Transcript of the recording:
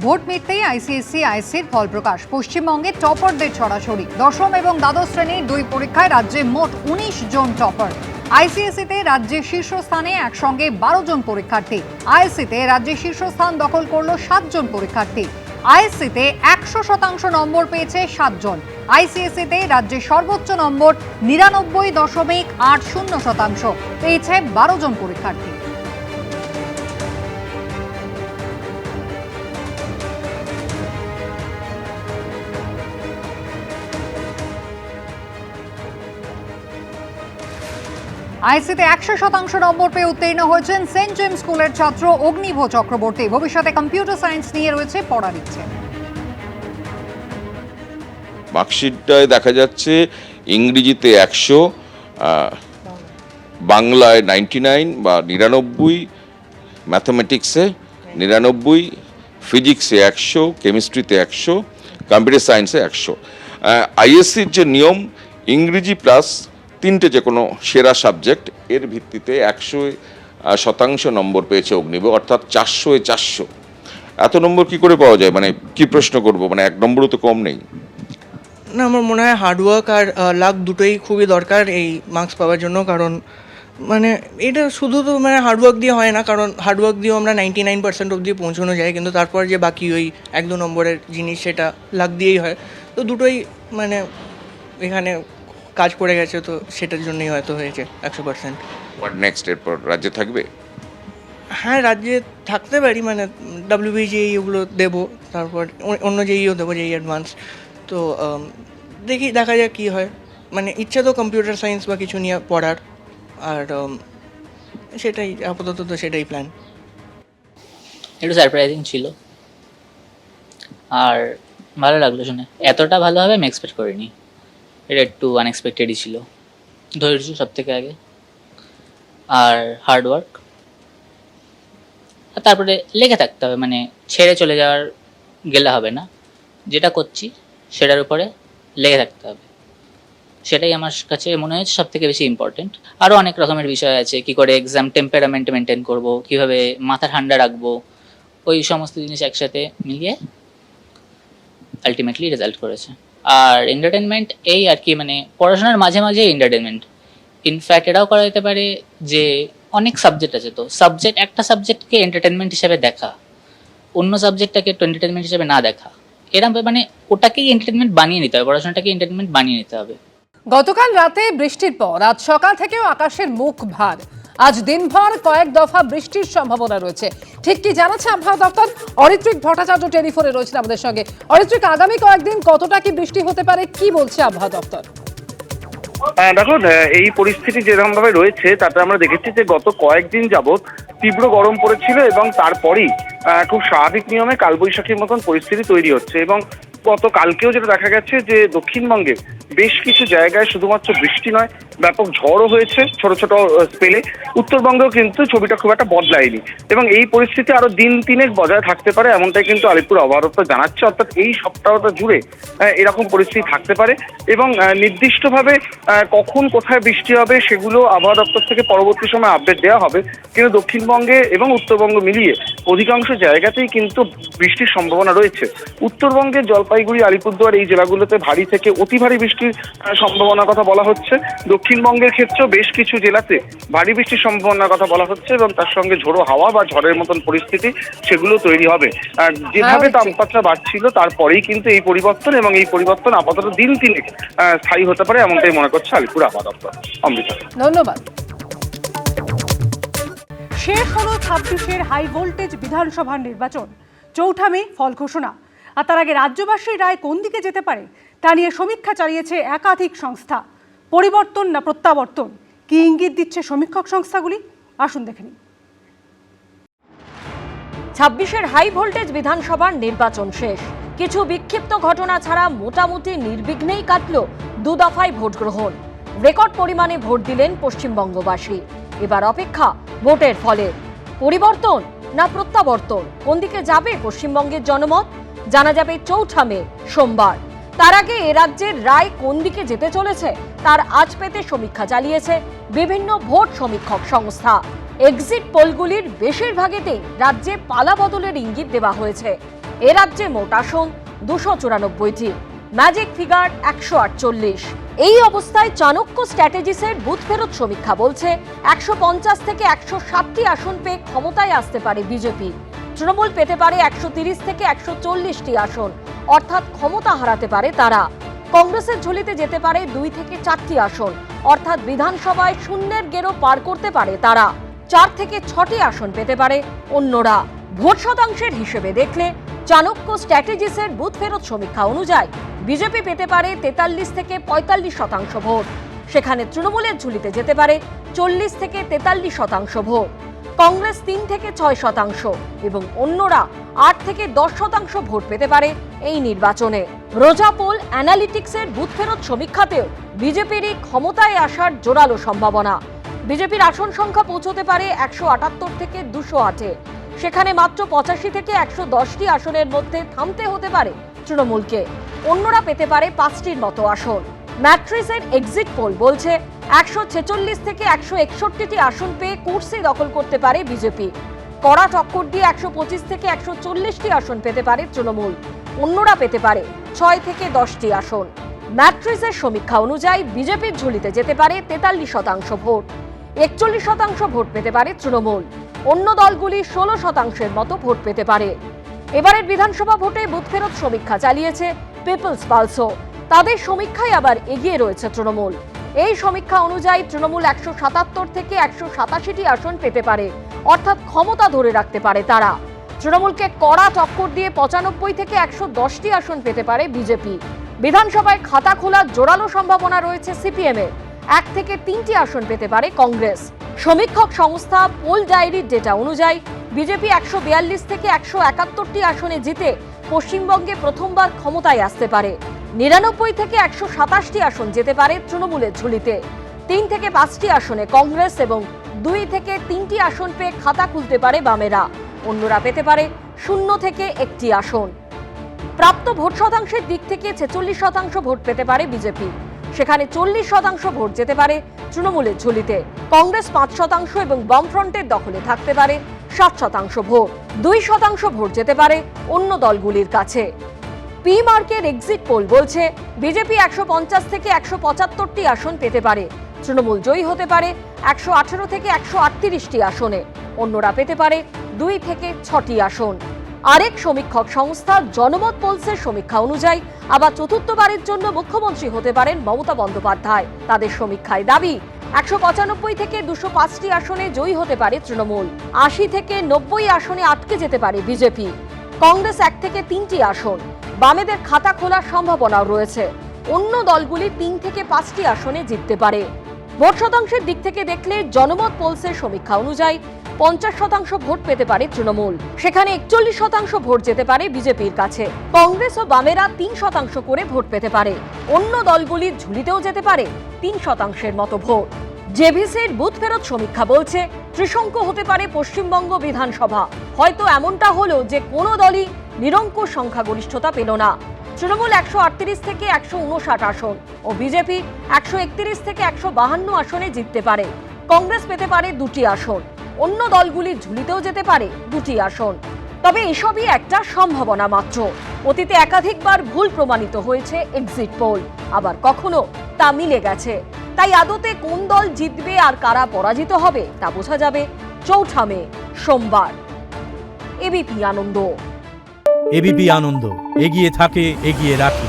Vote মিটতেই ICSE আইএসসির ফল প্রকাশ। পশ্চিমবঙ্গে টপারদের ছড়াছড়ি। দশম এবং দ্বাদশ শ্রেণীর দুই পরীক্ষায় রাজ্যে মোট ১৯ জন টপার। আইসিএসসিতে রাজ্যের শীর্ষস্থানে একসঙ্গে ১২ জন পরীক্ষার্থী। আইএসসিতে রাজ্যের শীর্ষস্থান দখল করল ৭ জন পরীক্ষার্থী। আইএসসিতে ১০০% নম্বর পেয়েছে ৭ জন। আইসিএসসিতে রাজ্যের সর্বোচ্চ নম্বর ৯৯.৮০% পেয়েছে ১২ জন পরীক্ষার্থী। আইসিতে ১০০% নম্বর পেয়ে উত্তীর্ণ হয়েছেন সেন্ট জেমস স্কুলের ছাত্র অগ্নিভ চক্রবর্তী। ভবিষ্যতে কম্পিউটার সায়েন্স নিয়ে রয়েছে পড়ার ইচ্ছে। মার্কশিটটায় দেখা যাচ্ছে ইংরেজিতে ১০০, বাংলায় 99 বা ৯৯, ম্যাথামেটিক্সে ৯৯, ফিজিক্সে ১০০, কেমিস্ট্রিতে ১০০, কম্পিউটার সায়েন্সে ১০০। আইএসসির যে নিয়ম, ইংরেজি প্লাস 3টে যে কোনো সেরা সাবজেক্ট, এর ভিত্তিতে ১০০% নম্বর পেয়েছে অগ্নিভ, অর্থাৎ ৪০০-এ ৪০০। এত নম্বর কি করে পাওয়া যায়? মানে কি প্রশ্ন করব, মানে ১ নম্বরও তো কম নেই না। আমার মনে হয় হার্ডওয়ার্ক আর লাক দুটোই খুবই দরকার এই মার্কস পাওয়ার জন্য। কারণ মানে এটা শুধু তো মানে হার্ডওয়ার্ক দিয়ে হয় না, কারণ হার্ডওয়ার্ক দিয়েও আমরা 99% অবধি পৌঁছানো যায়, কিন্তু তারপর যে বাকি ওই ১-২ নম্বরের জিনিস সেটা লাক দিয়েই হয়। তো দুটোই মানে এখানে কাজ পড়ে গেছে, তো সেটার জন্যই হয়তো হয়েছে 100%। What next? এরপর রাজ্যে থাকবে? হ্যাঁ, রাজ্যে থাকতে পারি, মানে WBJEE ওগুলো দেবো, তারপর অন্য JEE দেবো, JEE অ্যাডভান্স। তো দেখা যাক কী হয়। মানে ইচ্ছা তো কম্পিউটার সায়েন্স বা কিছু নিয়ে পড়ার, আর সেটাই আপাতত, তো সেটাই প্ল্যান। একটু সারপ্রাইজিং ছিল আর ভালো লাগলো শুনে। এতটা ভালো হবে আমি এক্সপেক্ট করিনি। এটা একটু আনএক্সপেক্টেডই ছিল। ধৈর্য সব থেকে আগে, আর হার্ডওয়ার্ক, আর তারপরে লেগে থাকতে হবে। মানে ছেড়ে চলে যাওয়ার গেলে হবে না, যেটা করছি সেটার উপরে লেগে থাকতে হবে। সেটাই আমার কাছে মনে হয়েছে সব থেকে বেশি ইম্পর্টেন্ট। আরও অনেক রকমের বিষয় আছে, কী করে এক্সাম টেম্পারামেন্ট মেনটেন করবো, কীভাবে মাথা ঠান্ডা রাখবো, ওই সমস্ত জিনিস একসাথে মিলিয়ে আলটিমেটলি রেজাল্ট করেছে। আর এন্টারটেনমেন্ট এই আর কি, মানে পড়াশোনার মাঝে মাঝে এন্টারটেনমেন্ট। ইনফ্যাক্ট এটাও করা যেতে পারে যে অনেক সাবজেক্ট আছে, তো একটা সাবজেক্টকে এন্টারটেনমেন্ট হিসেবে দেখা, অন্য সাবজেক্টটাকে একটু এন্টারটেনমেন্ট হিসেবে না দেখা, এরকম মানে ওটাকেই এন্টারটেনমেন্ট বানিয়ে নিতে হবে, পড়াশোনাটাকে এন্টারটেনমেন্ট বানিয়ে নিতে হবে। গতকাল রাতে বৃষ্টির পর আজ সকাল থেকেও আকাশের মুখ ভার। আজ দিনভর কয়েক দফা বৃষ্টির সম্ভাবনা রয়েছে। ঠিক কি জানাচ্ছে আবহাওয়া দপ্তর? অরিত্রিক ভট্টাচার্য টেলিফোনে রয়েছেন আমাদের সঙ্গে। অরিত্রিক, আগামী কয়েকদিন কতটা কি বৃষ্টি হতে পারে, কি বলছে আবহাওয়া দপ্তর? দেখুন, এই পরিস্থিতি যেরকম ভাবে রয়েছে তাতে আমরা দেখেছি যে গত কয়েকদিন যাবৎ তীব্র গরম পড়েছিল এবং তারপরেই খুব স্বাভাবিক নিয়মে কালবৈশাখীর মতন পরিস্থিতি তৈরি হচ্ছে। এবং গতকালকেও যেটা দেখা গেছে যে দক্ষিণবঙ্গে বেশ কিছু জায়গায় শুধুমাত্র বৃষ্টি নয়, ব্যাপক ঝড়ও হয়েছে ছোট ছোট স্পেলে। উত্তরবঙ্গেও কিন্তু ছবিটা খুব একটা বদলায়নি এবং এই পরিস্থিতি আরো দিন তিনেক বজায় থাকতে পারে, এমনটাই কিন্তু আলিপুর আবহাওয়া দপ্তর জানাচ্ছে। অর্থাৎ এই সপ্তাহটা জুড়ে এরকম পরিস্থিতি থাকতে পারে এবং নির্দিষ্টভাবে কখন কোথায় বৃষ্টি হবে সেগুলো আবহাওয়া দপ্তর থেকে পরবর্তী সময় আপডেট দেওয়া হবে। কিন্তু দক্ষিণবঙ্গে এবং উত্তরবঙ্গ মিলিয়ে অধিকাংশ জায়গাতেই কিন্তু বৃষ্টির সম্ভাবনা রয়েছে। উত্তরবঙ্গের জলপাইগুড়ি, আলিপুরদুয়ার এই জেলাগুলোতে ভারী থেকে অতি ভারী বৃষ্টির সম্ভাবনার কথা বলা হচ্ছে। দক্ষিণবঙ্গের ক্ষেত্রেও বেশ কিছু জেলাতে ভারী বৃষ্টির সম্ভাবনার কথা বলা হচ্ছে এবং তার সঙ্গে ঝোড়ো হাওয়া বা ঝড়ের মতন পরিস্থিতি সেগুলো তৈরি হবে। যেভাবে তাপমাত্রা বাড়ছিল তারপরেই কিন্তু এই পরিবর্তন, এবং এই পরিবর্তন আপাতত দিন তিনেক স্থায়ী হতে পারে, এমনটাই মনে করছে আলিপুর আবহাওয়া দপ্তর। অমৃতা, ধন্যবাদ। শেষ হলো 26-এর হাই ভোল্টেজ বিধানসভার নির্বাচন। 4 মে ফল ঘোষণা। আর তার আগে রাজ্যবাসীর রায় কোন দিকে যেতে পারে তা নিয়ে সমীক্ষা চালিয়েছে একাধিক সংস্থা। পরিবর্তন না প্রত্যাবর্তন, কি ইঙ্গিত দিচ্ছে সমীক্ষক সংস্থাগুলি? আসুন দেখে নিন। 26-এর হাই ভোল্টেজ বিধানসভার নির্বাচন শেষ। কিছু বিক্ষিপ্ত ঘটনা ছাড়া মোটামুটি নির্বিঘ্নেই কাটল 2 দফায় ভোট গ্রহণ। রেকর্ড পরিমাণে ভোট দিলেন পশ্চিমবঙ্গবাসী। এবার অপেক্ষা ভোটের ফলে। পরিবর্তন না প্রত্যাবর্তন, কোন দিকে যাবে পশ্চিমবঙ্গের জনমত জানা যাবে 4 মে সোমবার। তার আগে এ রাজ্যের রায় কোন দিকে যেতে চলেছে তার আজ পেতে সমীক্ষা চালিয়েছে বিভিন্ন ভোট সমীক্ষক সংস্থা। এক্সিট পোলগুলির বেশিরভাগেতেই রাজ্যে পালা বদলের ইঙ্গিত দেওয়া হয়েছে। এ রাজ্যে মোট আসন 294টি, ম্যাজিক ফিগার 148। এই অবস্থায় চাণক্য স্ট্র্যাটেজিসের বুথ ফেরত সমীক্ষা বলছে 150 থেকে 160টি আসন পেয়ে ক্ষমতায় আসতে পারে বিজেপি। তৃণমূল পেতে পারে 130 থেকে 140টি আসন, অর্থাৎ ক্ষমতা হারাতে পারে তারা। কংগ্রেসের ঝুলিতে যেতে পারে 2 থেকে 4টি আসন, অর্থাৎ বিধানসভায় শূন্যের গেরো পার করতে পারে তারা। 4 থেকে 6টি আসন পেতে পারে অন্যরা। ভোট শতাংশের হিসেবে দেখলে চাণক্য স্ট্র্যাটেজিসের বুথ ফেরত সমীক্ষা অনুযায়ী বিজেপি পেতে পারে 43 থেকে 45% ভোট, সেখানে তৃণমূলের ঝুলিতে যেতে পারে 40 থেকে 43% ভোট। কংগ্রেস 3 থেকে 6% এবং অন্যরা 8 থেকে 10% ভোট পেতে পারে এই নির্বাচনে। রোজা পোল অ্যানালিটিক্সের বুথ ফেরত সমীক্ষাতেও বিজেপিরই ক্ষমতায় আসার জোরালো সম্ভাবনা। বিজেপির আসন সংখ্যা পৌঁছতে পারে 178 থেকে 208-এ, সেখানে মাত্র 85 থেকে 110টি আসনের মধ্যে থামতে হতে পারে তৃণমূলকে। অন্যরা পেতে পারে 5টির মতো আসন। ম্যাট্রিসের এক্সিট পোল বলছে 146 থেকে 161টি আসন পেয়ে কুর্সি দখল করতে পারে বিজেপি। কড়া টক্কর দিয়ে 125 থেকে 140টি আসন পেতে পারে তৃণমূল। অন্যরা পেতে পারে 6 থেকে 10টি আসন। ম্যাট্রিসের সমীক্ষা অনুযায়ী বিজেপির ঝুলিতে যেতে পারে 43% ভোট, 41% ভোট পেতে পারে তৃণমূল। অন্য দলগুলি 16%-এর মতো ভোট পেতে পারে। এবারের বিধানসভা ভোটে বুথ ফেরত সমীক্ষা চালিয়েছে পিপলস পালসও। তাদের সমীক্ষায় আবার এগিয়ে রয়েছে তৃণমূল। এই সমীক্ষা অনুযায়ী তৃণমূল 177 থেকে 187টি আসন পেতে পারে, অর্থাৎ ক্ষমতা ধরে রাখতে পারে তারা। তৃণমূলকে কড়া টক্কর দিয়ে 95 থেকে 110টি আসন পেতে পারে বিজেপি। বিধানসভায় খাতা খোলার জোরালো সম্ভাবনা রয়েছে সিপিএম-এর। 1 থেকে 3টি আসন পেতে পারে কংগ্রেস। সমীক্ষক সংস্থা পোল ডায়েরির ডেটা অনুযায়ী বিজেপি 142 থেকে 171টি আসনে জিতে পশ্চিমবঙ্গে প্রথমবার ক্ষমতায় আসতে পারে। 99 থেকে 127টি আসন যেতে পারে তৃণমূলের ঝুলিতে। 3 থেকে 5টি আসনে কংগ্রেস এবং 2 থেকে 3টি আসন পেয়ে খাতা খুলতে পারে বামেরা। অন্যরা পেতে পারে 0 থেকে 1টি আসন। প্রাপ্ত ভোট শতাংশের দিক থেকে 46% ভোট পেতে পারে বিজেপি, সেখানে 40% ভোট যেতে পারে তৃণমূলের ঝুলিতে। কংগ্রেস 5% এবং বামফ্রন্টের দখলে থাকতে পারে 7% ভোট। 2% ভোট যেতে পারে অন্য দলগুলির কাছে। পি মার্কের এক্সিট পোল বলছে বিজেপি 150 থেকে 175টি আসন পেতে পারে। তৃণমূল জয়ী হতে পারে 118 থেকে 138টি আসনে। অন্যরা পেতে পারে 2 থেকে 6টি আসন। আরেক সমীক্ষক সংস্থা জনমত পোলসের সমীক্ষা অনুযায়ী আবার চতুর্থবারের জন্য মুখ্যমন্ত্রী হতে পারেন মমতা বন্দ্যোপাধ্যায়। তাদের সমীক্ষায় দাবি 195 থেকে 205টি আসনে জয়ী হতে পারে তৃণমূল। 80 থেকে 90 আসনে আটকে যেতে পারে বিজেপি। কংগ্রেস 1 থেকে 3টি আসন। বামেদের খাতা খোলার সম্ভাবনাও রয়েছে। অন্য দলগুলি 3 থেকে 5টি আসনে জিততে পারে। ভোট শতাংশের দিক থেকে দেখলে জনমত পোলসের সমীক্ষা অনুযায়ী 50% ভোট পেতে পারে তৃণমূল, সেখানে 41% ভোট যেতে পারে বিজেপির কাছে। কংগ্রেস ও বামেরা 3% করে ভোট পেতে পারে। অন্য দলগুলির ঝুলিতেও যেতে পারে 3%-এর মতো ভোট। জেভিসির বুথ ফেরত সমীক্ষা বলছে ত্রিশঙ্ক হতে পারে পশ্চিমবঙ্গ বিধানসভা। হয়তো এমনটা হলো যে কোনো দলই নিরঙ্কুশ সংখ্যাগরিষ্ঠতা পেল না। তৃণমূল 138 থেকে 159 আসন ও বিজেপি 131 থেকে 152 আসনে জিততে পারে। কংগ্রেস পেতে পারে 2টি আসন। অন্য দলগুলির ঝুলিতেও যেতে পারে 2টি আসন। তবে এসবই একটা সম্ভাবনা মাত্র। অতীতে একাধিকবার ভুল প্রমাণিত হয়েছে এক্সিট পোল, আবার কখনো তা মিলে গেছে। তাই আদতে কোন দল জিতবে আর কারা পরাজিত হবে তা বোঝা যাবে 4 মে সোমবার। এবিপি আনন্দ। এবিপি আনন্দ, এগিয়ে থাকে, এগিয়ে রাখে।